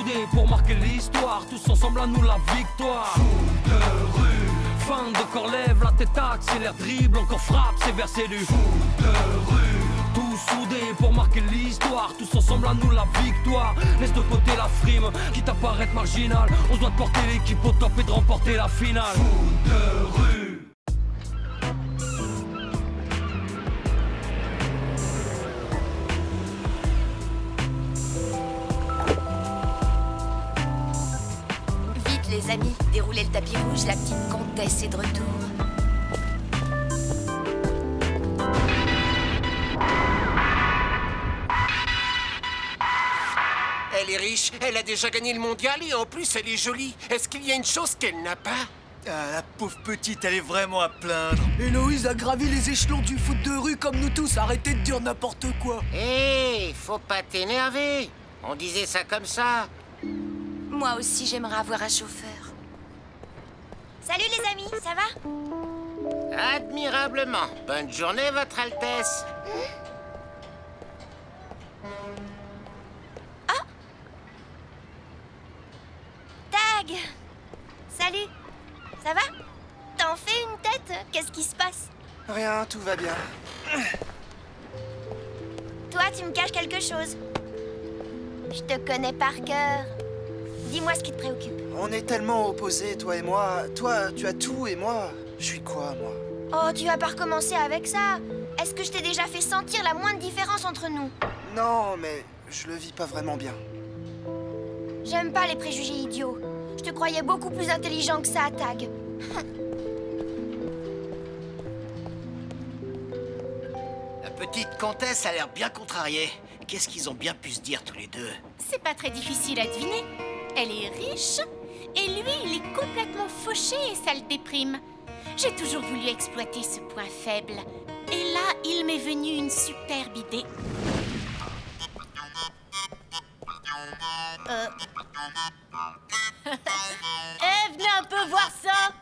soudés pour marquer l'histoire, tous ensemble à nous la victoire. Foot de rue, fin de corps lève, la tête accélère, dribble, encore frappe, c'est versé du foot de rue. Tous soudés pour marquer l'histoire, tous ensemble à nous la victoire. Laisse de côté la frime, quitte à paraître marginal. On doit porter l'équipe au top et de remporter la finale. Foot de rue. Les amis, déroulez le tapis rouge, la petite comtesse est de retour. Elle est riche, elle a déjà gagné le mondial et en plus elle est jolie. Est-ce qu'il y a une chose qu'elle n'a pas? Ah, la pauvre petite, elle est vraiment à plaindre. Héloïse a gravi les échelons du foot de rue comme nous tous. Arrêtez de dire n'importe quoi. Hé, faut pas t'énerver. On disait ça comme ça. Moi aussi, j'aimerais avoir un chauffeur. Salut les amis, ça va? Admirablement. Bonne journée, Votre Altesse. Ah! Tag! Salut, ça va? T'en fais une tête? Qu'est-ce qui se passe? Rien, tout va bien. Toi, tu me caches quelque chose. Je te connais par cœur. Dis-moi ce qui te préoccupe. On est tellement opposés, toi et moi. Toi, tu as tout et moi, je suis quoi, moi? Oh, tu vas pas recommencer avec ça. Est-ce que je t'ai déjà fait sentir la moindre différence entre nous? Non, mais je le vis pas vraiment bien. J'aime pas les préjugés idiots. Je te croyais beaucoup plus intelligent que ça, Tag. La petite comtesse a l'air bien contrariée. Qu'est-ce qu'ils ont bien pu se dire tous les deux? C'est pas très difficile à deviner. Elle est riche, et lui, il est complètement fauché et ça le déprime. J'ai toujours voulu exploiter ce point faible. Et là, il m'est venu une superbe idée. Eh, venez un peu voir ça!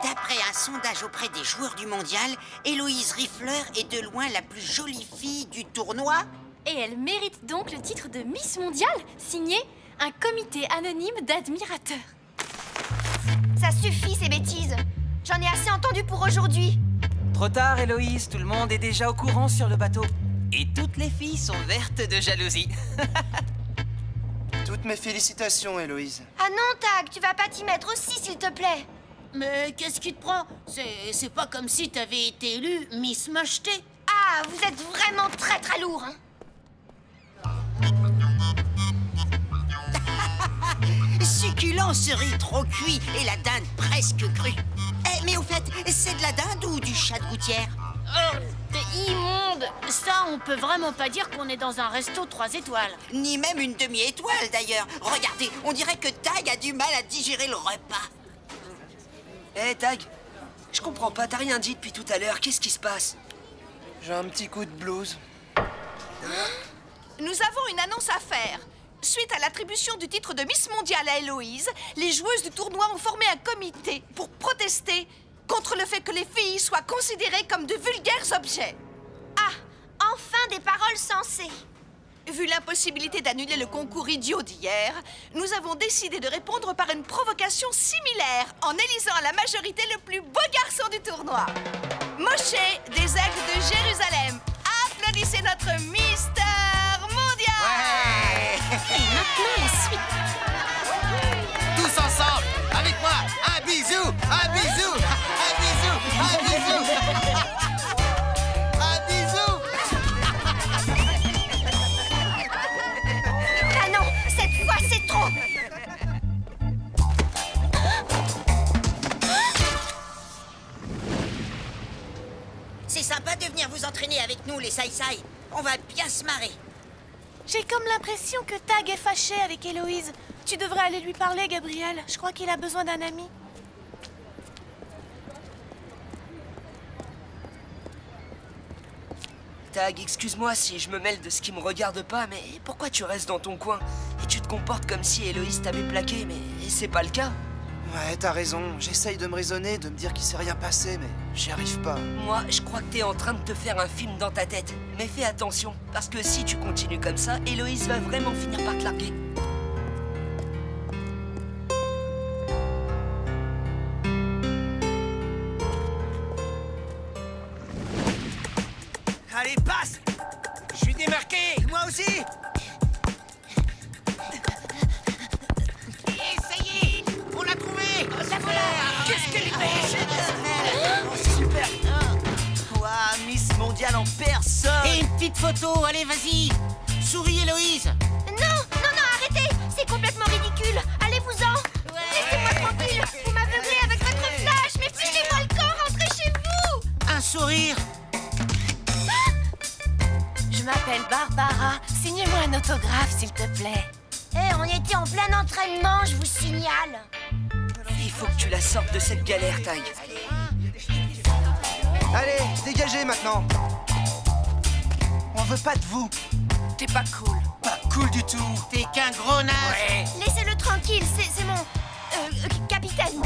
D'après un sondage auprès des joueurs du mondial, Héloïse Riffler est de loin la plus jolie fille du tournoi. Et elle mérite donc le titre de Miss Mondiale, signé un comité anonyme d'admirateurs. Ça suffit, ces bêtises. J'en ai assez entendu pour aujourd'hui. Trop tard, Héloïse, tout le monde est déjà au courant sur le bateau. Et toutes les filles sont vertes de jalousie. Toutes mes félicitations, Héloïse. Ah non, Tag, tu vas pas t'y mettre aussi, s'il te plaît. Mais qu'est-ce qui te prend? C'est pas comme si t'avais été élue Miss Mocheté. Ah, vous êtes vraiment très très lourd, hein. Succulent cerise trop cuit et la dinde presque crue. Mais au fait, c'est de la dinde ou du chat de gouttière? Oh, t'es immonde! Ça, on peut vraiment pas dire qu'on est dans un resto 3 étoiles. Ni même une demi-étoile, d'ailleurs. Regardez, on dirait que Tag a du mal à digérer le repas. Hé, Tag, je comprends pas, t'as rien dit depuis tout à l'heure. Qu'est-ce qui se passe? J'ai un petit coup de blues. Nous avons une annonce à faire. Suite à l'attribution du titre de Miss Mondiale à Héloïse, les joueuses du tournoi ont formé un comité pour protester contre le fait que les filles soient considérées comme de vulgaires objets. Ah, enfin des paroles sensées. Vu l'impossibilité d'annuler le concours idiot d'hier, nous avons décidé de répondre par une provocation similaire en élisant à la majorité le plus beau garçon du tournoi. Moshe des Aigles de Jérusalem. Applaudissez notre Mister Mondial! Ouais. Et maintenant, la suite. Tous ensemble, avec moi, un bisou, un bisou, un bisou, un bisou, un bisou. Ah non, cette fois c'est trop. C'est sympa de venir vous entraîner avec nous, les Sai-Sai. On va bien se marrer. J'ai comme l'impression que Tag est fâché avec Héloïse. Tu devrais aller lui parler, Gabriel. Je crois qu'il a besoin d'un ami. Tag, excuse-moi si je me mêle de ce qui me regarde pas, mais pourquoi tu restes dans ton coin? Et tu te comportes comme si Héloïse t'avait plaqué, mais c'est pas le cas. Ouais, t'as raison. J'essaye de me raisonner, de me dire qu'il s'est rien passé, mais j'y arrive pas. Moi, je crois que t'es en train de te faire un film dans ta tête. Mais fais attention, parce que si tu continues comme ça, Héloïse va vraiment finir par te larguer. Allez, passe! Je suis démarqué! Moi aussi! Et ça y est! On l'a trouvé! La voilà! Qu'est-ce qu'elle est belle! Oh, super! Ouah, Miss Mondiale en personne! Et une petite photo, allez, vas-y! Souris, Héloïse! Non, arrêtez! C'est complètement ridicule! Allez-vous-en! Laissez-moi tranquille! Vous m'aveuglez avec votre flash! Mais filez-moi le corps! Rentrez chez vous! Un sourire! Je m'appelle Barbara. Signez-moi un autographe, s'il te plaît. On était en plein entraînement, je vous signale. Il faut que tu la sortes de cette galère, Tag. Allez, dégagez maintenant. On veut pas de vous. T'es pas cool. Pas cool du tout. T'es qu'un gros naze! Ouais. Laissez-le tranquille, c'est mon... capitaine.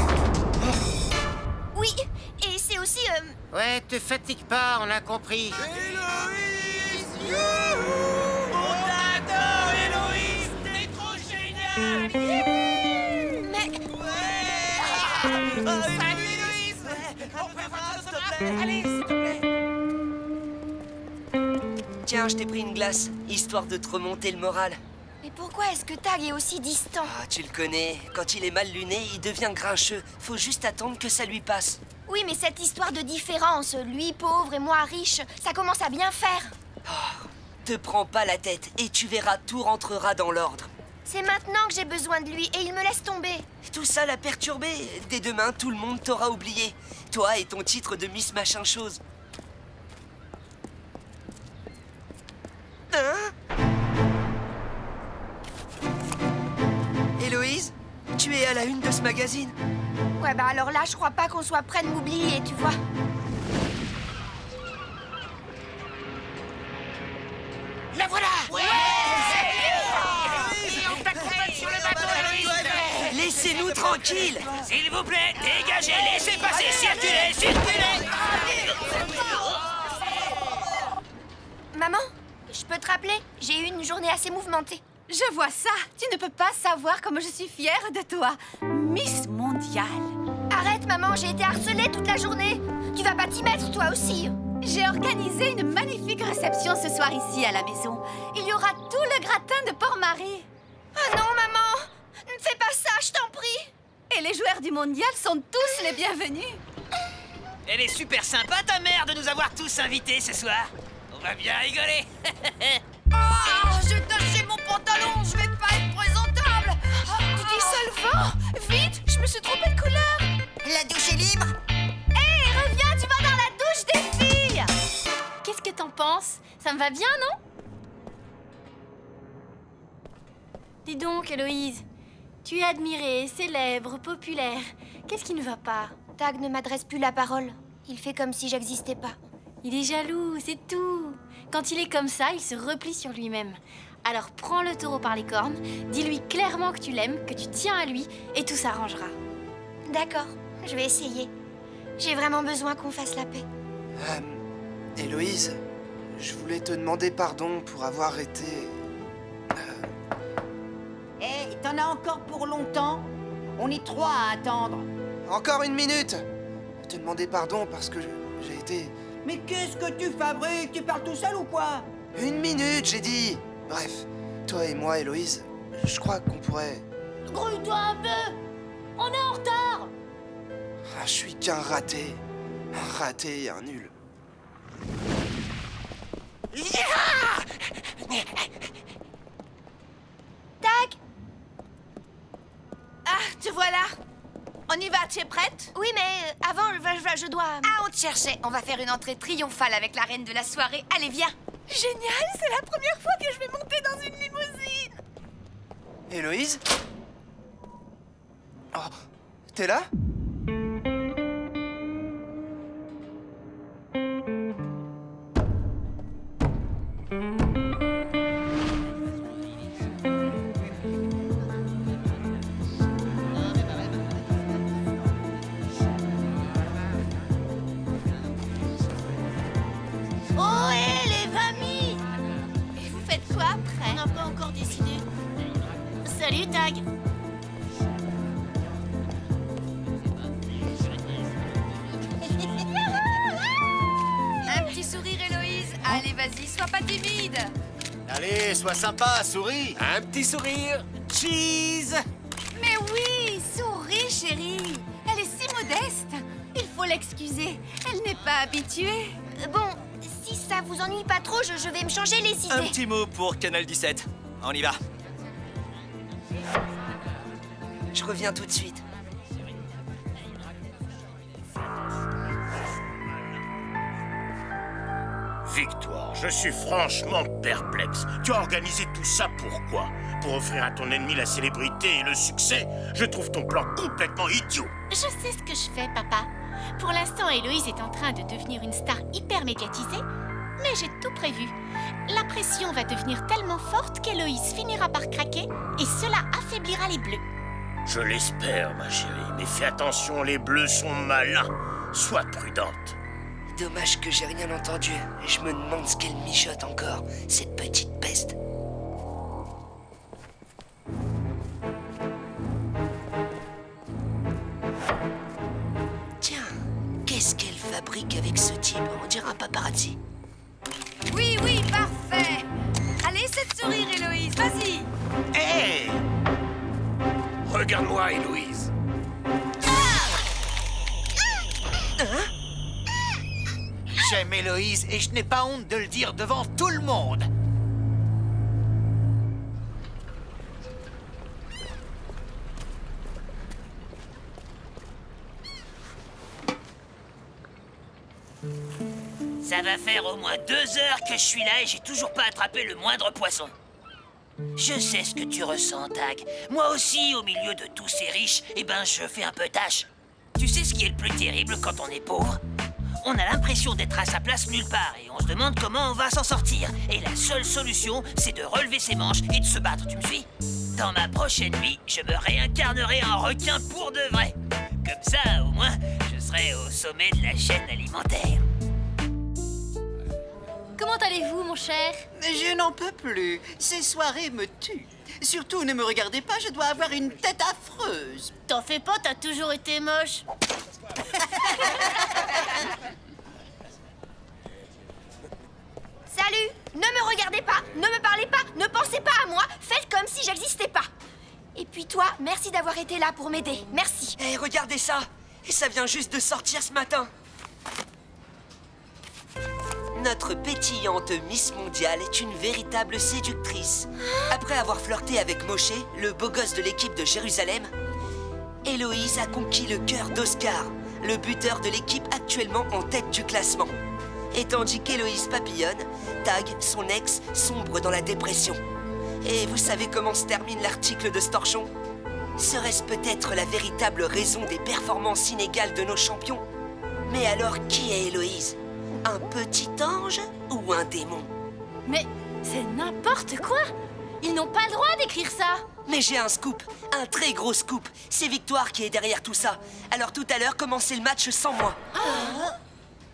Oui, et c'est aussi... Ouais, te fatigue pas, on a compris. Héloïse! Youhou! On t'adore, Héloïse! T'es trop géniale! Mais... Ouais! Salut, Héloïse! On peut avoir un autographe? Allez, s'il te plaît! Tiens, je t'ai pris une glace, histoire de te remonter le moral. Mais pourquoi est-ce que Tag est aussi distant? Ah, tu le connais, quand il est mal luné, il devient grincheux. Faut juste attendre que ça lui passe. Oui, mais cette histoire de différence, lui pauvre et moi riche, ça commence à bien faire. Oh, te prends pas la tête et tu verras, tout rentrera dans l'ordre. C'est maintenant que j'ai besoin de lui et il me laisse tomber. Tout ça l'a perturbé. Dès demain, tout le monde t'aura oublié. Toi et ton titre de Miss Machin Chose. Hein? Héloïse, tu es à la une de ce magazine? Ouais, bah alors là, je crois pas qu'on soit près de m'oublier, tu vois. La voilà! Ouais! On t'accompagne sur le bateau, Héloïse! Laissez-nous tranquilles! S'il vous plaît, dégagez, laissez passer, circulez, circulez! Maman, je peux te rappeler? J'ai eu une journée assez mouvementée. Je vois ça. Tu ne peux pas savoir comme je suis fière de toi. Miss Mondiale. Arrête, maman, j'ai été harcelée toute la journée. Tu vas pas t'y mettre, toi aussi. J'ai organisé une magnifique réception ce soir ici à la maison. Il y aura tout le gratin de Port-Marie. Ah non, maman! Ne fais pas ça, je t'en prie! Et les joueurs du mondial sont tous les bienvenus. Elle est super sympa, ta mère, de nous avoir tous invités ce soir. On va bien rigoler. Oh, j'ai taché mon pantalon, je vais pas être présentable. Tu dis Solvant? Vite, je me suis trompée de couleur. La douche est libre? Hé, reviens, tu vas dans la douche des filles. Qu'est-ce que t'en penses? Ça me va bien, non? Dis donc, Héloïse, tu es admirée, célèbre, populaire. Qu'est-ce qui ne va pas? Tag ne m'adresse plus la parole. Il fait comme si j'existais pas. Il est jaloux, c'est tout. Quand il est comme ça, il se replie sur lui-même. Alors prends le taureau par les cornes, dis-lui clairement que tu l'aimes, que tu tiens à lui, et tout s'arrangera. D'accord, je vais essayer. J'ai vraiment besoin qu'on fasse la paix. Héloïse, je voulais te demander pardon pour avoir été... Eh, t'en as encore pour longtemps? On est 3 à attendre. Encore une minute! Te demander pardon parce que j'ai été... Mais qu'est-ce que tu fabriques? Tu parles tout seul ou quoi? Une minute, j'ai dit! Bref, toi et moi, Héloïse, je crois qu'on pourrait... Grouille-toi un peu! On est en retard! Ah, je suis qu'un raté. Un raté et un nul. Tag! Ah, te voilà. On y va, tu es prête? Oui, mais avant, je dois... Ah, on te cherchait. On va faire une entrée triomphale avec la reine de la soirée. Allez, viens. Génial, c'est la première fois que je vais monter dans une limousine. Héloïse? Oh, t'es là? Salut, Tag. Un petit sourire, Héloïse. Allez, vas-y, sois pas timide. Allez, sois sympa, souris. Un petit sourire. Cheese. Mais oui, souris, chérie. Elle est si modeste. Il faut l'excuser. Elle n'est pas habituée. Bon, si ça vous ennuie pas trop, je vais me changer les idées. Un petit mot pour Canal 17. On y va. Je reviens tout de suite. Victoire, je suis franchement perplexe. Tu as organisé tout ça pourquoi? Pour offrir à ton ennemi la célébrité et le succès? Je trouve ton plan complètement idiot. Je sais ce que je fais, papa. Pour l'instant, Héloïse est en train de devenir une star hyper médiatisée, mais j'ai tout prévu. La pression va devenir tellement forte qu'Héloïse finira par craquer et cela affaiblira les Bleus. Je l'espère, ma chérie, mais fais attention, les Bleus sont malins. Sois prudente. Dommage que j'ai rien entendu. Je me demande ce qu'elle mijote encore, cette petite peste. Tiens, qu'est-ce qu'elle fabrique avec ce type? On dirait un paparazzi. Oui, oui, parfait. Allez, cette sourire, Héloïse, vas-y. Hé! Regarde-moi, Héloïse. J'aime Héloïse et je n'ai pas honte de le dire devant tout le monde. Ça va faire au moins 2 heures que je suis là et j'ai toujours pas attrapé le moindre poisson. Je sais ce que tu ressens, Tag. Moi aussi, au milieu de tous ces riches, eh ben, je fais un peu tâche. Tu sais ce qui est le plus terrible quand on est pauvre? On a l'impression d'être à sa place nulle part et on se demande comment on va s'en sortir. Et la seule solution, c'est de relever ses manches et de se battre, tu me suis? Dans ma prochaine vie, je me réincarnerai en requin pour de vrai. Comme ça, au moins, je serai au sommet de la chaîne alimentaire. Comment allez-vous, mon cher? Je n'en peux plus. Ces soirées me tuent. Surtout, ne me regardez pas, je dois avoir une tête affreuse. T'en fais pas, t'as toujours été moche. Salut! Ne me regardez pas, ne me parlez pas, ne pensez pas à moi, faites comme si j'existais pas. Et puis toi, merci d'avoir été là pour m'aider, merci. Hé, regardez ça! Et ça vient juste de sortir ce matin. Notre pétillante Miss Mondiale est une véritable séductrice. Après avoir flirté avec Moshe, le beau gosse de l'équipe de Jérusalem, Héloïse a conquis le cœur d'Oscar, le buteur de l'équipe actuellement en tête du classement. Et tandis qu'Héloïse papillonne, Tag, son ex, sombre dans la dépression. Et vous savez comment se termine l'article de ce torchon? Serait-ce peut-être la véritable raison des performances inégales de nos champions? Mais alors, qui est Héloïse? Un petit ange ou un démon? Mais c'est n'importe quoi! Ils n'ont pas le droit d'écrire ça! Mais j'ai un scoop, un très gros scoop. C'est Victoire qui est derrière tout ça. Alors tout à l'heure, commencez le match sans moi.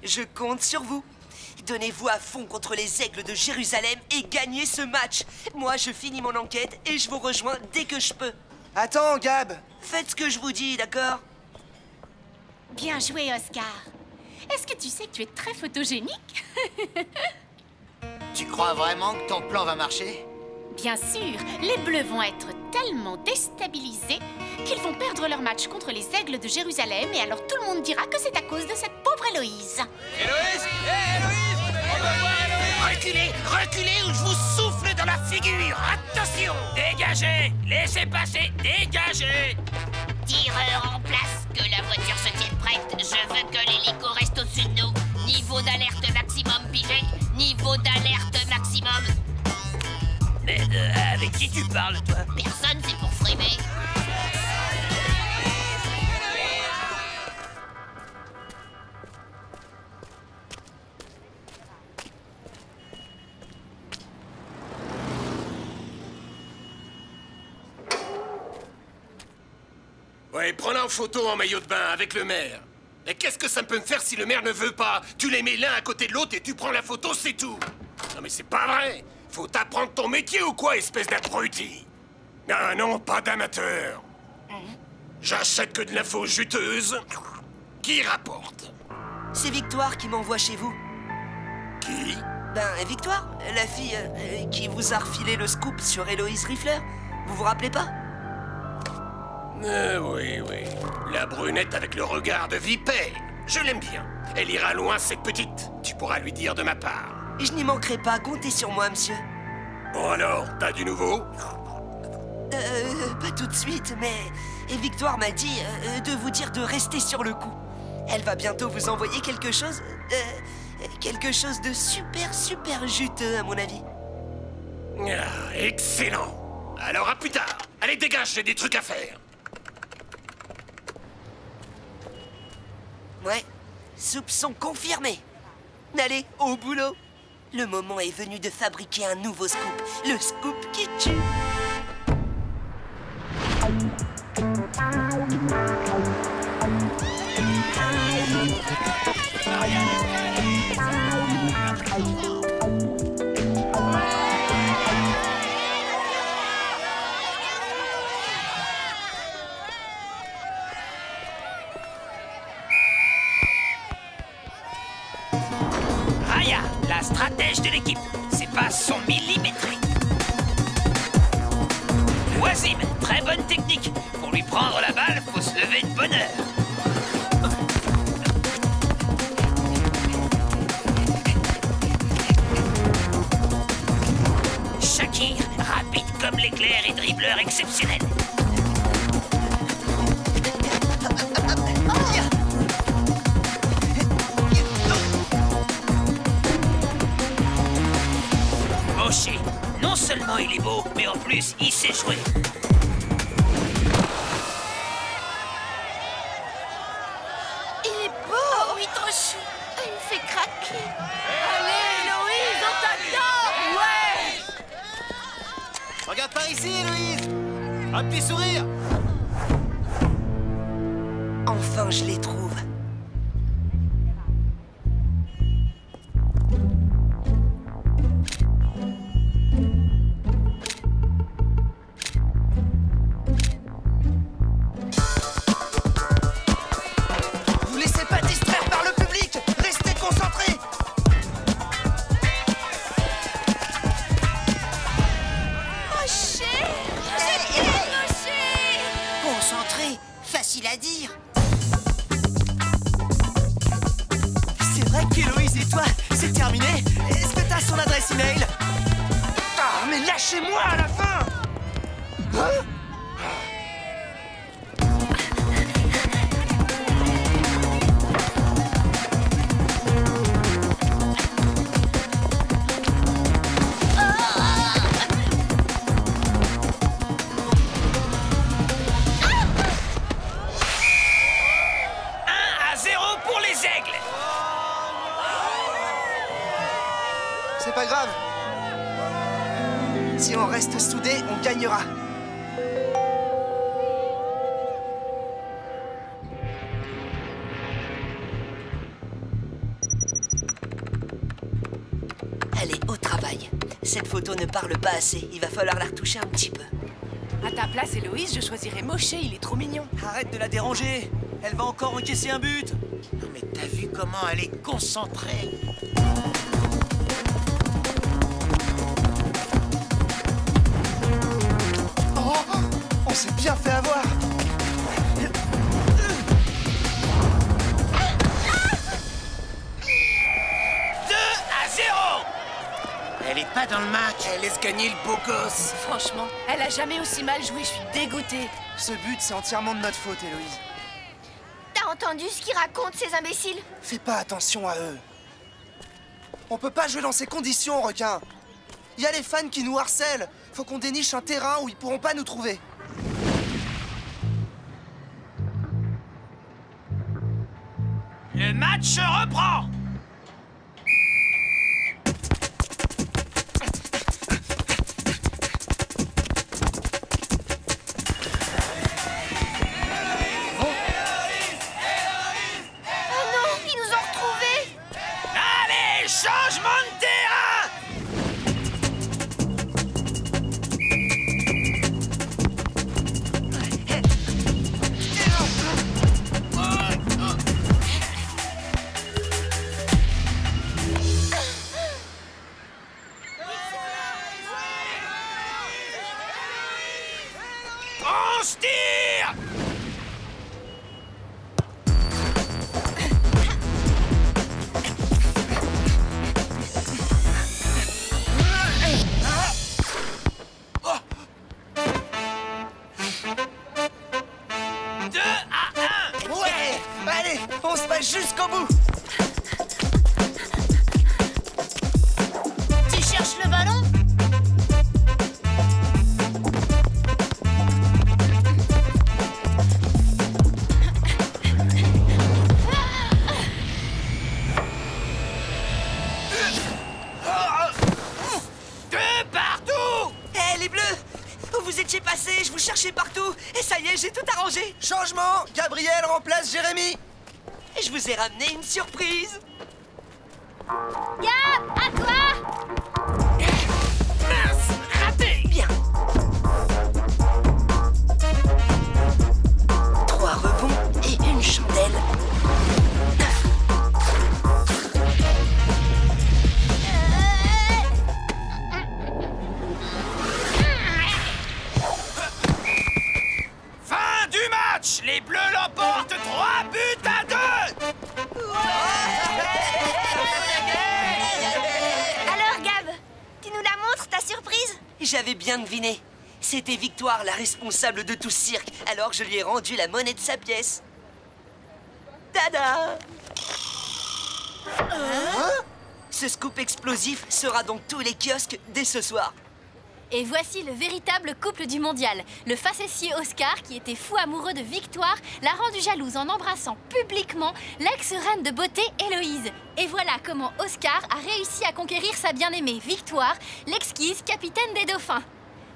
Je compte sur vous. Donnez-vous à fond contre les aigles de Jérusalem et gagnez ce match. Moi, je finis mon enquête et je vous rejoins dès que je peux. Attends, Gab! Faites ce que je vous dis, d'accord? Bien joué, Oscar. Est-ce que tu sais que tu es très photogénique? Tu crois vraiment que ton plan va marcher? Bien sûr, les Bleus vont être tellement déstabilisés qu'ils vont perdre leur match contre les Aigles de Jérusalem et alors tout le monde dira que c'est à cause de cette pauvre Héloïse. Héloïse! Hé, Héloïse! Reculez! Reculez ou je vous souffle dans la figure! Attention! Dégagez! Laissez passer! Dégagez! Tireur en place, que la voiture se tienne prête. Je veux que l'hélico reste au-dessus de nous. Niveau d'alerte maximum pigé. Niveau d'alerte maximum. Mais avec qui tu parles, toi? Personne, c'est pour frimer. Ouais, prends-la en photo en maillot de bain avec le maire. Mais qu'est-ce que ça peut me faire si le maire ne veut pas? Tu les mets l'un à côté de l'autre et tu prends la photo, c'est tout. Non mais c'est pas vrai. Faut t'apprendre ton métier ou quoi, espèce d'abruti? Ah non, pas d'amateur. J'achète que de l'info juteuse qui rapporte. C'est Victoire qui m'envoie chez vous. Qui? Ben, Victoire, la fille qui vous a refilé le scoop sur Héloïse Riffler. Vous vous rappelez pas? Oui. La brunette avec le regard de vipère. Je l'aime bien. Elle ira loin, cette petite. Tu pourras lui dire de ma part. Je n'y manquerai pas, comptez sur moi, monsieur. Bon alors, t'as du nouveau? Pas tout de suite, mais Victoire m'a dit de vous dire de rester sur le coup. Elle va bientôt vous envoyer quelque chose de super juteux, à mon avis. Ah, excellent. Alors à plus tard. Allez, dégage, j'ai des trucs à faire. Ouais, soupçon confirmé. Allez, au boulot. Le moment est venu de fabriquer un nouveau scoop. Le scoop qui tue. Raya, la stratège de l'équipe. Ses passes sont millimétrées. Wazim, très bonne technique. Pour lui prendre la balle, faut se lever de bonne heure. Shakir, rapide comme l'éclair et dribbleur exceptionnel. Moshe, non seulement il est beau, mais en plus il sait jouer. Il est beau. Oh oui, trop chou. Il me fait craquer. Allez, Héloïse, on t'attend. Ouais. Regarde par ici, Héloïse. Un petit sourire. Enfin, je les trouve. Vous laissez pas distraire par le public. Restez concentrés. Moshe, c'est bien, Moshe. Concentré, facile à dire. C'est vrai qu'Héloïse et toi, c'est terminé? Est-ce que t'as son adresse email? Ah, mais lâchez-moi à la fin. Hein? Pour les aigles. C'est pas grave. Si on reste soudés, on gagnera. Allez, au travail. Cette photo ne parle pas assez. Il va falloir la retoucher un petit peu. À ta place, Héloïse, je choisirais Moshe. Il est trop mignon. Arrête de la déranger. Elle va encore encaisser un but. Non mais t'as vu comment elle est concentrée? Oh, on s'est bien fait avoir. 2-0. Elle est pas dans le match. Elle laisse gagner le beau gosse. Franchement, elle a jamais aussi mal joué. Je suis dégoûtée. Ce but, c'est entièrement de notre faute, Héloïse. T'as entendu ce qu'ils racontent, ces imbéciles? Fais pas attention à eux. On peut pas jouer dans ces conditions, requin. Il y a les fans qui nous harcèlent. Faut qu'on déniche un terrain où ils pourront pas nous trouver. Le match reprend. Changement de terrain. à 1. Ouais! Allez, on se bat jusqu'au bout! Tu cherches le ballon? Vous étiez passé, je vous cherchais partout, et ça y est, j'ai tout arrangé. Changement, Gabriel remplace Jérémy. Et je vous ai ramené une surprise. Gab, à toi! Mince, raté. Bien. 3 rebonds et une chandelle. Les Bleus l'emportent 3 buts à 2. Alors, Gab, tu nous la montres, ta surprise? J'avais bien deviné. C'était Victoire, la responsable de tout ce cirque, alors je lui ai rendu la monnaie de sa pièce. Tada! Ce scoop explosif sera dans tous les kiosques dès ce soir. Et voici le véritable couple du mondial. Le facétieux Oscar, qui était fou amoureux de Victoire, l'a rendu jalouse en embrassant publiquement l'ex-reine de beauté Héloïse. Et voilà comment Oscar a réussi à conquérir sa bien-aimée Victoire, l'exquise capitaine des dauphins.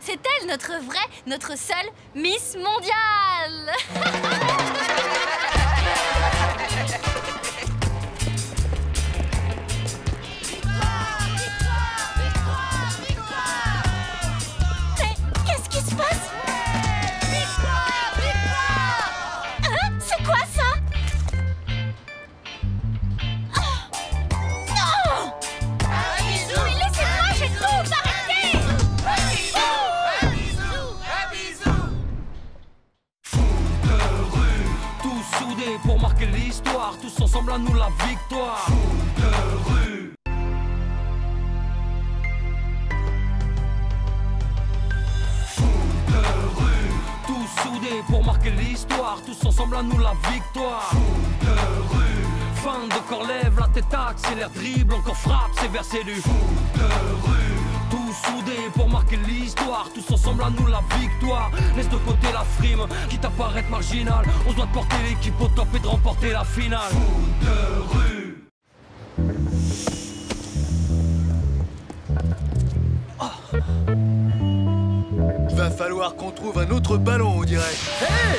C'est elle notre vraie, notre seule Miss Mondiale. C'est quoi ça? Non! Mais laissez-moi, j'ai tout arrêté! Un bisou! Foot de rue, tous soudés pour marquer l'histoire, tous ensemble à nous la victoire. Foot de rue. Soudés pour marquer l'histoire, tous ensemble à nous la victoire. Foot de rue, fin de corps lève, la tête accélère, dribble, encore frappe, c'est versé du foot de rue. Tous soudés pour marquer l'histoire, tous ensemble à nous la victoire. Laisse de côté la frime, quitte à paraître marginal. On se doit de porter l'équipe au top et de remporter la finale. Foot de rue. Va falloir qu'on trouve un autre ballon, on dirait. Hey!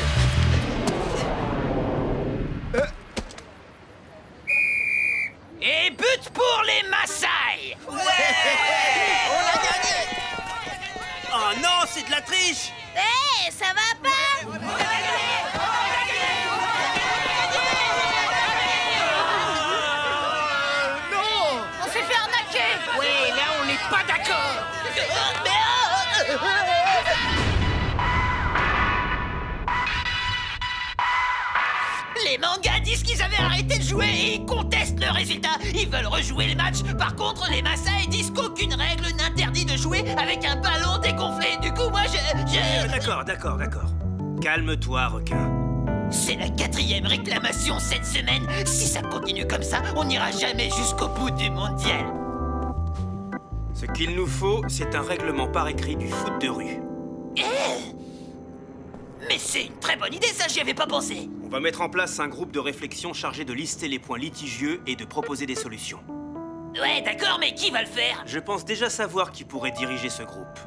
Et but pour les Maasai. Ouais! On a gagné! Oh non, c'est de la triche! Hé, ça va pas? Non! On s'est fait arnaquer! Oui, là on n'est pas d'accord. Les mangas disent qu'ils avaient arrêté de jouer et ils contestent le résultat. Ils veulent rejouer les matchs. Par contre, les Maasai disent qu'aucune règle n'interdit de jouer avec un ballon dégonflé. Du coup, moi, D'accord. Calme-toi, requin. C'est la 4e réclamation cette semaine. Si ça continue comme ça, on n'ira jamais jusqu'au bout du mondial. Ce qu'il nous faut, c'est un règlement par écrit du foot de rue. Mais c'est une très bonne idée, ça, j'y avais pas pensé. On va mettre en place un groupe de réflexion chargé de lister les points litigieux et de proposer des solutions. Ouais, d'accord, mais qui va le faire? Je pense déjà savoir qui pourrait diriger ce groupe.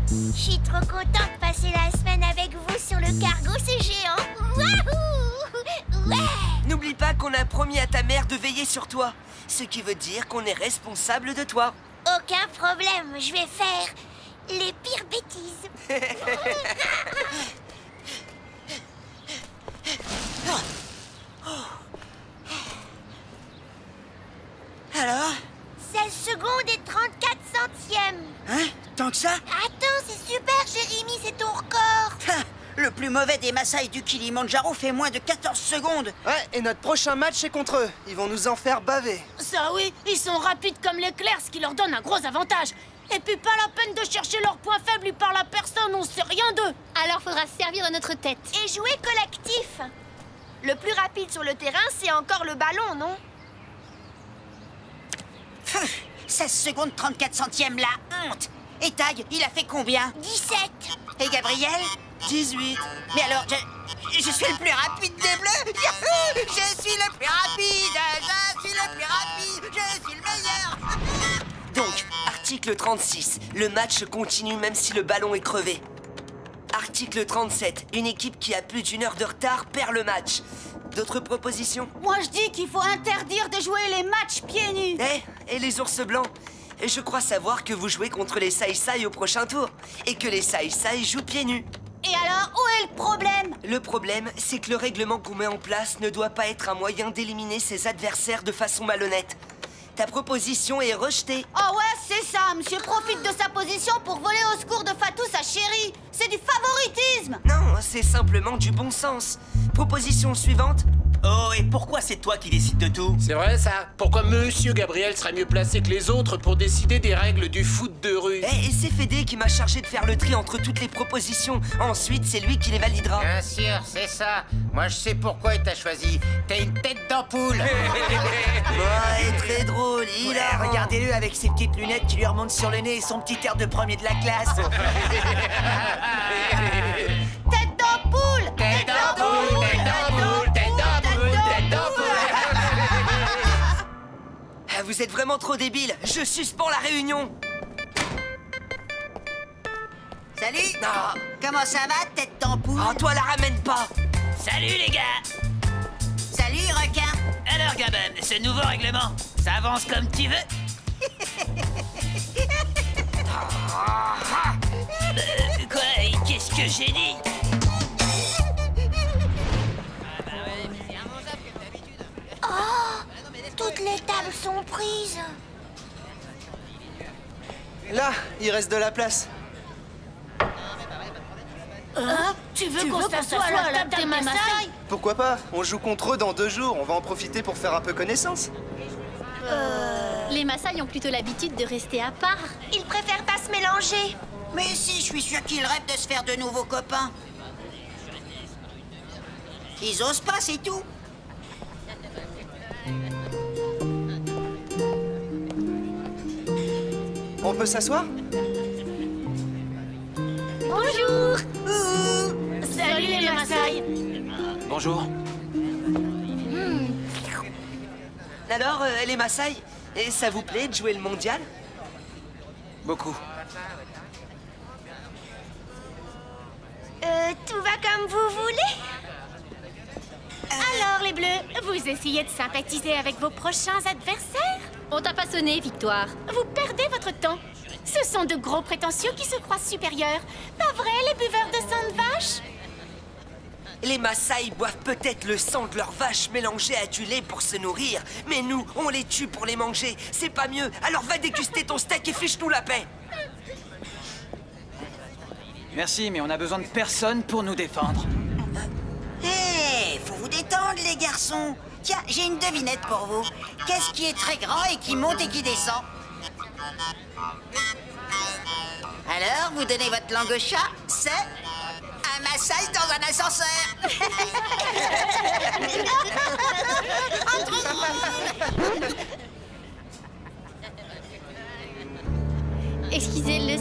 Je suis trop contente de passer la semaine avec vous sur le cargo, c'est géant. Wouhou! Ouais! N'oublie pas qu'on a promis à ta mère de veiller sur toi. Ce qui veut dire qu'on est responsable de toi. Aucun problème, je vais faire les pires bêtises. Alors? 16 secondes et 34 centièmes. Hein? Tant que ça? Attends, c'est super, Jérémy, c'est ton record. Le plus mauvais des Maasai du Kilimandjaro fait moins de 14 secondes. Ouais, et notre prochain match est contre eux. Ils vont nous en faire baver. Ça oui, ils sont rapides comme l'éclair, ce qui leur donne un gros avantage. Et puis pas la peine de chercher leurs points faibles, ils parlent à personne, on sait rien d'eux. Alors faudra se servir de notre tête. Et jouer collectif. Le plus rapide sur le terrain, c'est encore le ballon, non? 16 secondes 34 centièmes, la honte. Et Tag, il a fait combien? 17. Et Gabriel? 18. Mais alors, je suis le plus rapide des Bleus. Yahoo! Je suis le plus rapide. Je suis le plus rapide. Je suis le meilleur. Donc, article 36, le match continue même si le ballon est crevé. Article 37, une équipe qui a plus d'1 heure de retard perd le match. D'autres propositions? Moi je dis qu'il faut interdire de jouer les matchs pieds nus. Et les ours blancs? Et je crois savoir que vous jouez contre les Sai Sai au prochain tour. Et que les Sai Sai jouent pieds nus. Et alors, où est le problème? Le problème, c'est que le règlement qu'on met en place ne doit pas être un moyen d'éliminer ses adversaires de façon malhonnête. Ta proposition est rejetée. Oh ouais, c'est ça, monsieur profite de sa position pour voler au secours de Fatou, sa chérie. C'est du favoritisme. Non, c'est simplement du bon sens. Proposition suivante. Oh, et pourquoi c'est toi qui décides de tout? C'est vrai ça? Pourquoi Monsieur Gabriel serait mieux placé que les autres pour décider des règles du foot de rue? Et c'est Fédé qui m'a chargé de faire le tri entre toutes les propositions. Ensuite, c'est lui qui les validera. Bien sûr, c'est ça. Moi, je sais pourquoi il t'a choisi. T'as une tête d'ampoule. Ouais, très drôle, il a... Regardez-le avec ses petites lunettes qui lui remontent sur le nez et son petit air de premier de la classe. Tête d'ampoule! Tête d'ampoule! Tête d'ampoule! Tête d'ampoule! Tête d'ampoule! Ah, vous êtes vraiment trop débiles. Je suspends la réunion. Salut. Comment ça va, tête d'ampoule? Oh, toi, la ramène pas. Salut les gars. Salut, requin. Alors Gabon, ce nouveau règlement, ça avance comme tu veux? Quoi? Qu'est-ce que j'ai dit? Oh, toutes les tables sont prises. Là, il reste de la place. Tu veux qu'on s'assoie à la table des Maasai? Pourquoi pas? On joue contre eux dans 2 jours. On va en profiter pour faire un peu connaissance. Les Maasai ont plutôt l'habitude de rester à part. Ils préfèrent pas se mélanger. Mais si, je suis sûr qu'ils rêvent de se faire de nouveaux copains. Ils osent pas, c'est tout. On peut s'asseoir? Bonjour. Salut les Maasai. Bonjour. Alors, les Maasai, et ça vous plaît de jouer le mondial? Beaucoup. Tout va comme vous voulez? Alors les Bleus, vous essayez de sympathiser avec vos prochains adversaires? On t'a pas sonné, Victoire. Vous perdez votre temps. Ce sont de gros prétentieux qui se croient supérieurs. Pas vrai, les buveurs de sang de vache? Les Maasai boivent peut-être le sang de leur vache mélangé à du lait pour se nourrir, mais nous, on les tue pour les manger. C'est pas mieux. Alors va déguster ton steak et fiche-nous la paix. Merci, mais on a besoin de personne pour nous défendre. Hé, faut vous détendre, les garçons. Tiens, j'ai une devinette pour vous. Qu'est-ce qui est très grand et qui monte et qui descend? Alors, vous donnez votre langue au chat, c'est un Maasai dans un ascenseur. Excusez-le,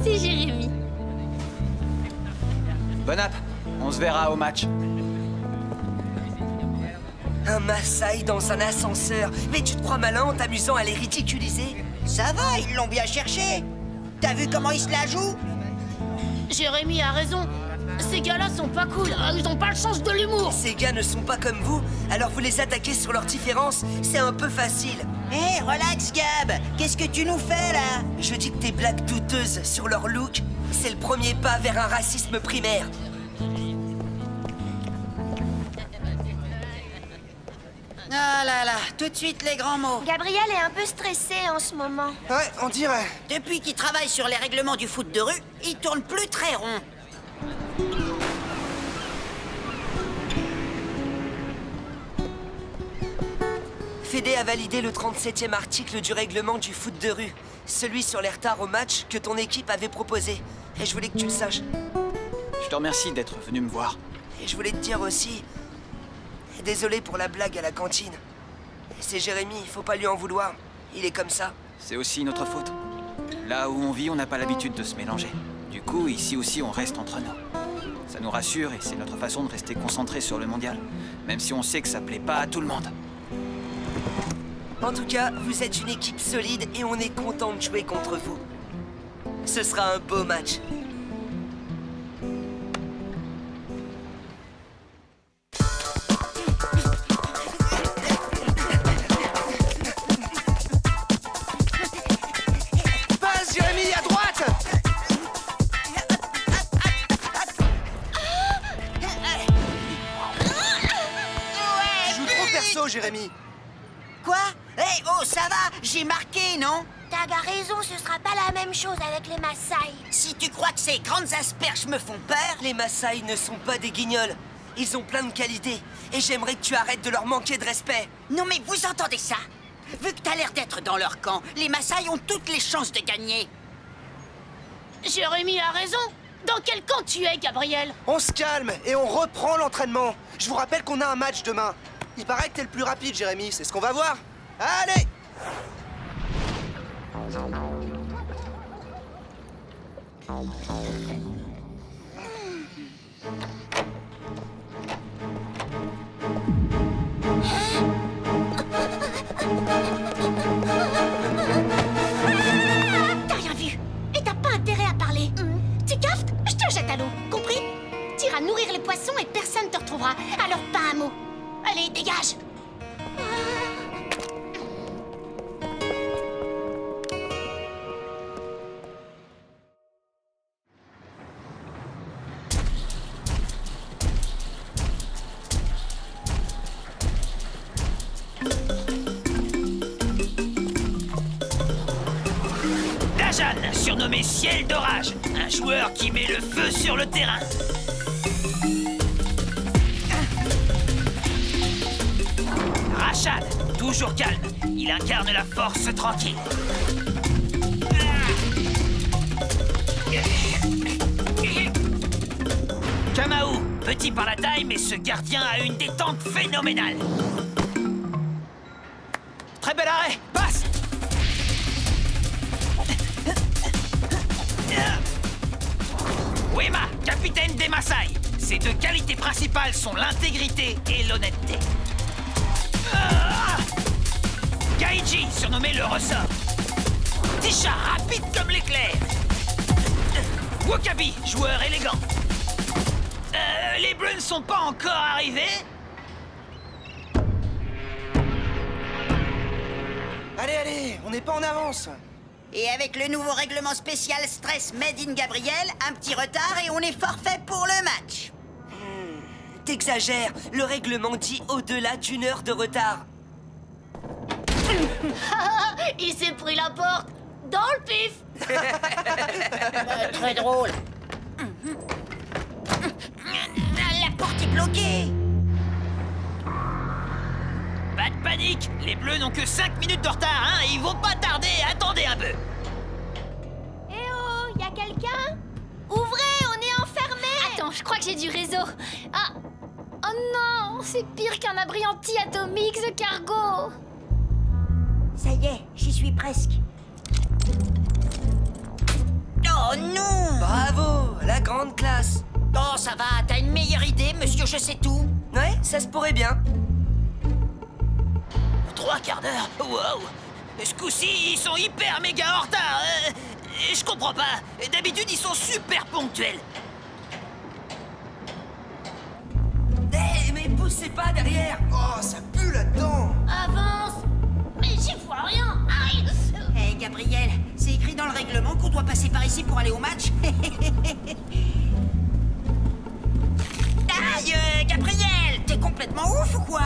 c'est Jérémy. Bon app, on se verra au match. Un Maasai dans un ascenseur. Mais tu te crois malin en t'amusant à les ridiculiser? Ça va, ils l'ont bien cherché. T'as vu comment ils se la jouent? Jérémy a raison. Ces gars-là sont pas cool. Ils ont pas le sens de l'humour. Ces gars ne sont pas comme vous. Alors vous les attaquez sur leurs différences. C'est un peu facile. Hé, relax, Gab. Qu'est-ce que tu nous fais, là? Je dis que tes blagues douteuses sur leur look, c'est le premier pas vers un racisme primaire. Ah là là, tout de suite les grands mots. Gabriel est un peu stressé en ce moment. Ouais, on dirait. Depuis qu'il travaille sur les règlements du foot de rue, il tourne plus très rond. Fédé a validé le 37e article du règlement du foot de rue. Celui sur les retards au match que ton équipe avait proposé. Et je voulais que tu le saches. Je te remercie d'être venu me voir. Et je voulais te dire aussi... Désolé pour la blague à la cantine. C'est Jérémy, faut pas lui en vouloir. Il est comme ça. C'est aussi notre faute. Là où on vit, on n'a pas l'habitude de se mélanger. Du coup, ici aussi, on reste entre nous. Ça nous rassure et c'est notre façon de rester concentrés sur le mondial. Même si on sait que ça plaît pas à tout le monde. En tout cas, vous êtes une équipe solide et on est content de jouer contre vous. Ce sera un beau match. Passe, Jérémy, à droite! Tu joues trop perso, Jérémy. Quoi? Eh, oh, ça va, j'ai marqué, non? Tag a raison, ce sera pas la même chose avec les Maasai. Si tu crois que ces grandes asperges me font peur... Les Maasai ne sont pas des guignols. Ils ont plein de qualités. Et j'aimerais que tu arrêtes de leur manquer de respect. Non mais vous entendez ça? Vu que t'as l'air d'être dans leur camp, les Maasai ont toutes les chances de gagner. Jérémy a raison. Dans quel camp tu es, Gabriel? On se calme et on reprend l'entraînement. Je vous rappelle qu'on a un match demain. Il paraît que t'es le plus rapide, Jérémy. C'est ce qu'on va voir. Allez! T'as rien vu. Et t'as pas intérêt à parler. Tu captes? Je te jette à l'eau. Compris? T'iras nourrir les poissons et personne te retrouvera. Alors pas un mot. Allez, dégage. Dajan, surnommé Ciel d'Orage, un joueur qui met le feu sur le terrain. Rachad, toujours calme, il incarne la force tranquille. Kamau, petit par la taille, mais ce gardien a une détente phénoménale. Très bel arrêt. Passe. Wema, capitaine des Maasai. Ses deux qualités principales sont l'intégrité et l'honnêteté. Gaiji, surnommé le ressort. Tisha, rapide comme l'éclair. Wakabi, joueur élégant. Les bleus ne sont pas encore arrivés. Allez, allez, on n'est pas en avance. Et avec le nouveau règlement spécial Stress Made in Gabriel, un petit retard et on est forfait pour le match. T'exagères, le règlement dit au-delà d'1 heure de retard. Il s'est pris la porte dans le pif. Très drôle. La porte est bloquée. Pas de panique, les bleus n'ont que 5 minutes de retard, hein. Ils vont pas tarder, attendez un peu. Eh oh, y a quelqu'un? Ouvrez, on est enfermés. Attends, je crois que j'ai du réseau. Ah. Oh non, c'est pire qu'un abri anti-atomique, ce cargo. Ça y est, j'y suis presque. Oh non! Bravo, la grande classe. Oh, ça va, t'as une meilleure idée, monsieur je sais tout? Ouais, ça se pourrait bien. 3 quarts d'heure? Wow! Ce coup-ci, ils sont hyper méga en retard. Je comprends pas. D'habitude, ils sont super ponctuels. Eh, mais poussez pas derrière. Oh, ça pue là-dedans. Avance. Mais j'y vois rien. Aïe. Hé, Gabriel, c'est écrit dans le règlement qu'on doit passer par ici pour aller au match. Aïe, Gabriel, t'es complètement ouf ou quoi?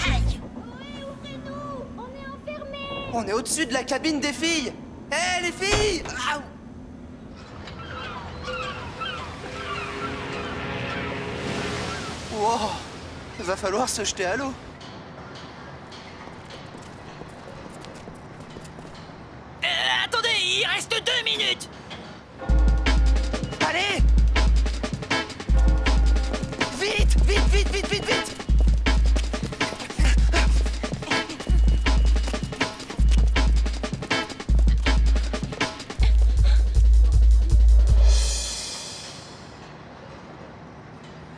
Aïe. Ouvrez-nous, on est enfermés. On est au-dessus de la cabine des filles. Hé, les filles! Wow, va falloir se jeter à l'eau. Attendez, il reste 2 minutes. Allez! Vite, vite, vite, vite, vite, vite!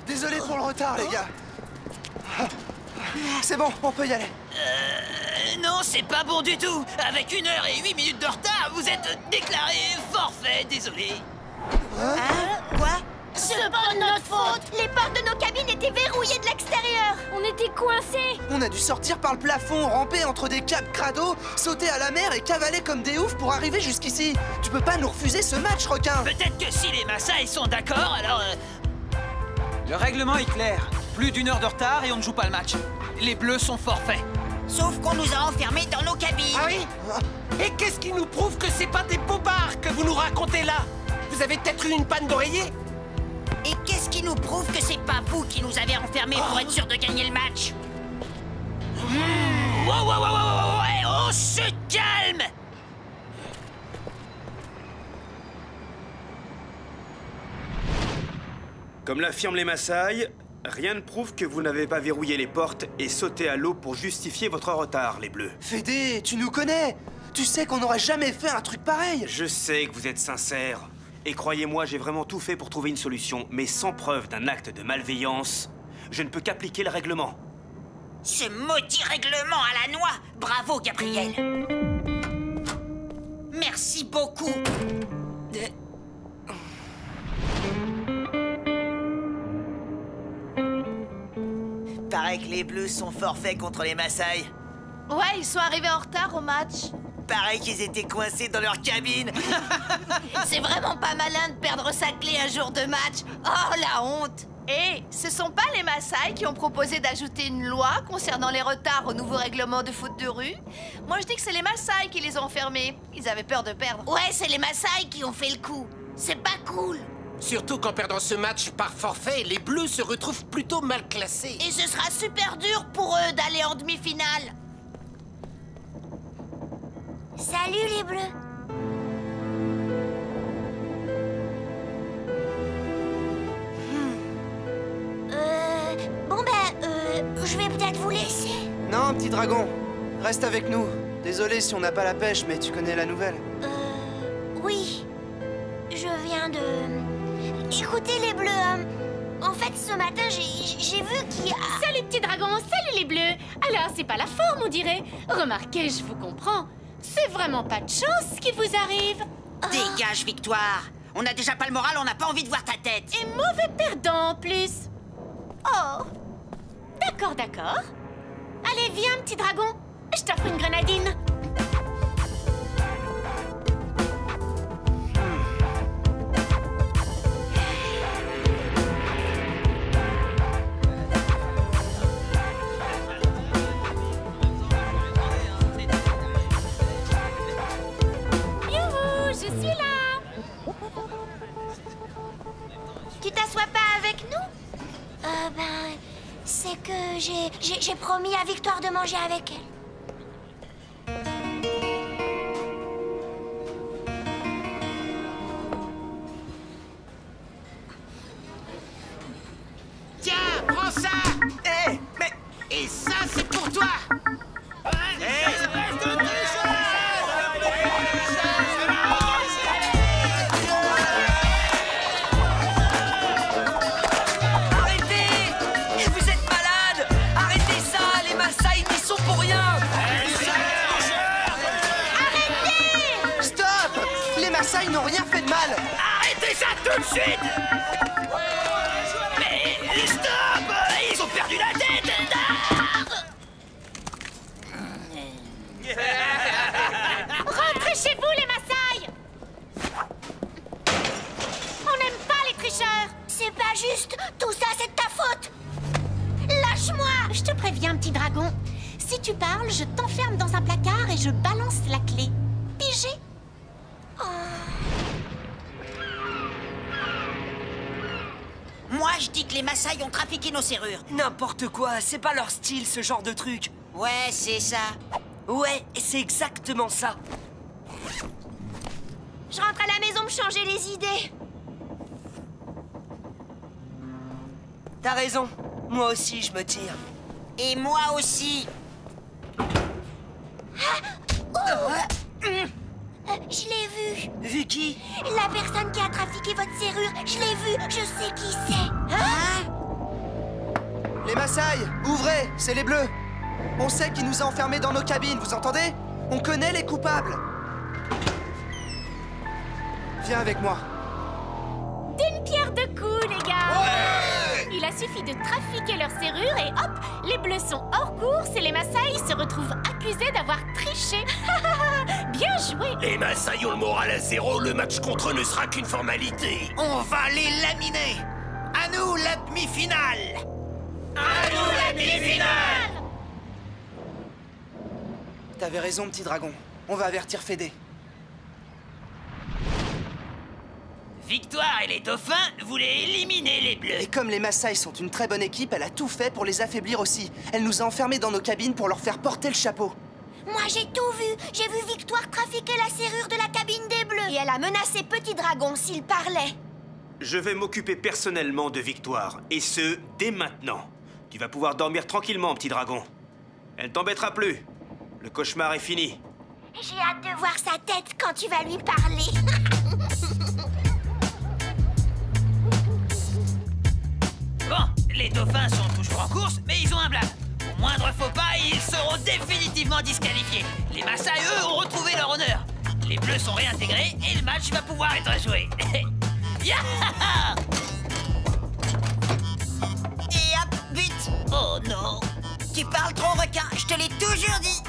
Désolé pour le retard, les gars. C'est bon, on peut y aller. Non, c'est pas bon du tout. Avec 1 heure et 8 minutes de retard, vous êtes déclaré forfait, désolé. Quoi? C'est pas de notre faute. Les portes de nos cabines étaient verrouillées de l'extérieur. On était coincés. On a dû sortir par le plafond, ramper entre des câbles crado, sauter à la mer et cavaler comme des oufs pour arriver jusqu'ici. Tu peux pas nous refuser ce match, requin. Peut-être que si les Maasai sont d'accord, alors... Le règlement est clair. Plus d'1 heure de retard et on ne joue pas le match. Les Bleus sont forfaits. Sauf qu'on nous a enfermés dans nos cabines. Ah oui? Et qu'est-ce qui nous prouve que c'est pas des bobards que vous nous racontez là? Vous avez peut-être eu une panne d'oreiller? Et qu'est-ce qui nous prouve que c'est pas vous qui nous avez enfermés pour être sûr de gagner le match? Wow, wow, wow, wow, wow, hey, on se calme! Comme l'affirment les Maasai, rien ne prouve que vous n'avez pas verrouillé les portes et sauté à l'eau pour justifier votre retard, les Bleus. Fédé, tu nous connais. Tu sais qu'on n'aurait jamais fait un truc pareil. Je sais que vous êtes sincère. Et croyez-moi, j'ai vraiment tout fait pour trouver une solution. Mais sans preuve d'un acte de malveillance, je ne peux qu'appliquer le règlement. Ce maudit règlement à la noix. Bravo, Gabriel. Merci beaucoup. Paraît que les Bleus sont forfaits contre les Maasai. Ouais, ils sont arrivés en retard au match. Pareil qu'ils étaient coincés dans leur cabine. C'est vraiment pas malin de perdre sa clé un jour de match. Oh, la honte! Et ce sont pas les Maasai qui ont proposé d'ajouter une loi concernant les retards au nouveau règlement de foot de rue. Moi, je dis que c'est les Maasai qui les ont enfermés. Ils avaient peur de perdre. Ouais, c'est les Maasai qui ont fait le coup. C'est pas cool. Surtout qu'en perdant ce match par forfait, les Bleus se retrouvent plutôt mal classés. Et ce sera super dur pour eux d'aller en demi-finale. Salut les Bleus. Je vais peut-être vous laisser. Non, petit dragon. Reste avec nous. Désolé si on n'a pas la pêche, mais tu connais la nouvelle. Oui. Je viens de... Écoutez les Bleus, en fait, ce matin, j'ai vu qu'il y a... Salut petit dragon, salut les Bleus. Alors, c'est pas la forme, on dirait. Remarquez, je vous comprends. C'est vraiment pas de chance qui vous arrive. Dégage, Victoire. On a déjà pas le moral, on n'a pas envie de voir ta tête. Et mauvais perdant, en plus. Oh. D'accord, d'accord. Allez, viens, petit dragon. Je t'offre une grenadine. Youhou, je suis là. Tu t'assois pas avec nous? C'est que j'ai promis à Victoire de manger avec elle. Tiens, prends ça. Hé, mais... Et ça, c'est pour toi. Ils n'ont rien fait de mal. Arrêtez ça tout de suite. Mais stop. Ils ont perdu la tête. Rentrez chez vous, les Maasai. On n'aime pas les tricheurs. C'est pas juste. Tout ça, c'est de ta faute. Lâche-moi. Je te préviens, petit dragon. Si tu parles, je t'enferme dans un placard et je balance la clé. Pigé? Moi, je dis que les Maasai ont trafiqué nos serrures. N'importe quoi, c'est pas leur style, ce genre de truc. Ouais, c'est ça. Ouais, c'est exactement ça. Je rentre à la maison me changer les idées. T'as raison, moi aussi je me tire. Et moi aussi. Je l'ai vu. Vu qui? La personne qui a trafiqué votre serrure. Je l'ai vu. Je sais qui c'est. Hein? Les Maasai, ouvrez, c'est les Bleus. On sait qui nous a enfermés dans nos cabines, vous entendez? On connaît les coupables. Viens avec moi. D'une pierre deux coups, les gars. Ouais! Il a suffi de trafiquer leur serrure et hop, les Bleus sont hors course et les Maasai se retrouvent accusés d'avoir triché. Bien joué. Les Maasai ont le moral à zéro, le match contre eux ne sera qu'une formalité. On va les laminer. À nous la demi-finale. À nous la demi-finale. T'avais raison, petit dragon. On va avertir Fédé. Victoire et les dauphins voulaient éliminer les Bleus. Et comme les Maasai sont une très bonne équipe, elle a tout fait pour les affaiblir aussi. Elle nous a enfermés dans nos cabines pour leur faire porter le chapeau. Moi, j'ai tout vu. J'ai vu Victoire trafiquer la serrure de la cabine des Bleus. Et elle a menacé Petit Dragon s'il parlait. Je vais m'occuper personnellement de Victoire, et ce, dès maintenant. Tu vas pouvoir dormir tranquillement, petit dragon. Elle t'embêtera plus. Le cauchemar est fini. J'ai hâte de voir sa tête quand tu vas lui parler. Bon, les dauphins sont toujours en course, mais ils ont un blâme. Au moindre faux pas, ils seront définitivement disqualifiés. Les Maasai, eux, ont retrouvé leur honneur. Les Bleus sont réintégrés et le match va pouvoir être joué. Yahaha! Et hop, but. Oh non. Tu parles trop, requin, je te l'ai toujours dit.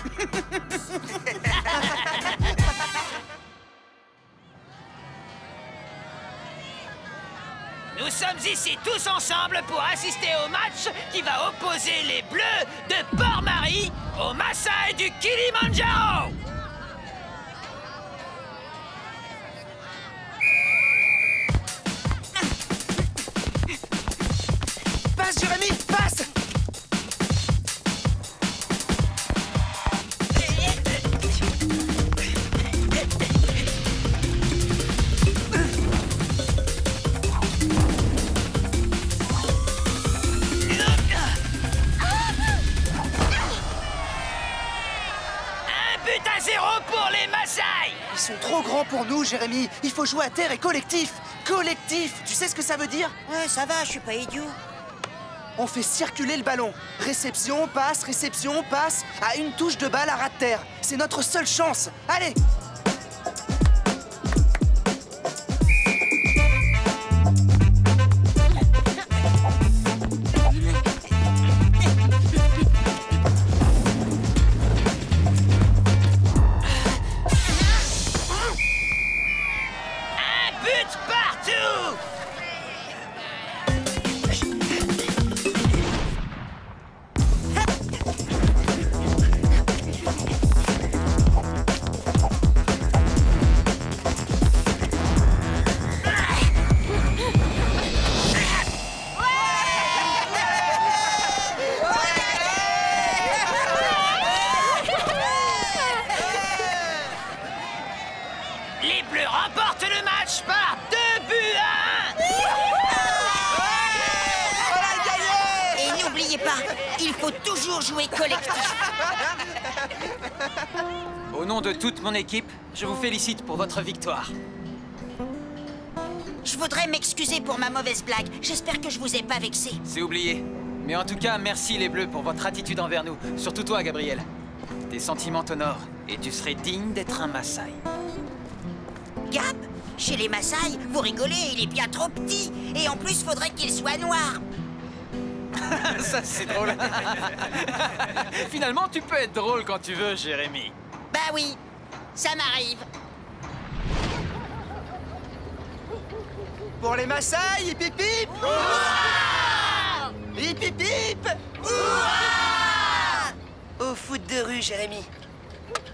Nous sommes ici tous ensemble pour assister au match qui va opposer les Bleus de Port-Marie aux Maasai du Kilimandjaro. Passe, Jérémy, passe! Pour les Maasai! Ils sont trop grands pour nous, Jérémy. Il faut jouer à terre et collectif. Collectif, tu sais ce que ça veut dire? Ouais, ça va, je suis pas idiot. On fait circuler le ballon. Réception, passe, à une touche de balle à ras de terre. C'est notre seule chance. Allez! Les Bleus remportent le match par 2-1. Et n'oubliez pas, il faut toujours jouer collectif. Au nom de toute mon équipe, je vous félicite pour votre victoire. Je voudrais m'excuser pour ma mauvaise blague. J'espère que je vous ai pas vexé. C'est oublié. Mais en tout cas, merci les Bleus pour votre attitude envers nous. Surtout toi, Gabriel. Tes sentiments t'honorent et tu serais digne d'être un Maasai. Gab, chez les Maasai, vous rigolez, il est bien trop petit. Et en plus, faudrait qu'il soit noir. Ça, c'est drôle. Finalement, tu peux être drôle quand tu veux, Jérémy. Bah oui, ça m'arrive. Pour les Maasai, hip hip hip! Hip hip hip! Au foot de rue, Jérémy.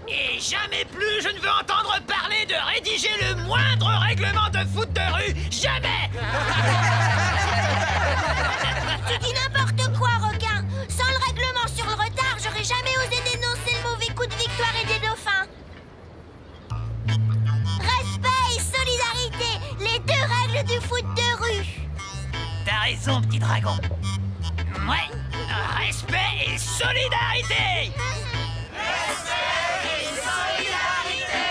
Et jamais plus je ne veux entendre parler de rédiger le moindre règlement de foot de rue. Jamais! foot de rue. T'as raison, petit dragon. Ouais, respect et solidarité. Respect et solidarité.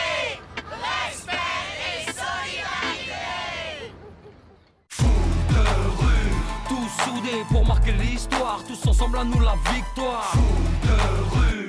Respect et solidarité. Foot de rue, tous soudés pour marquer l'histoire, tous ensemble à nous la victoire. Foot de rue.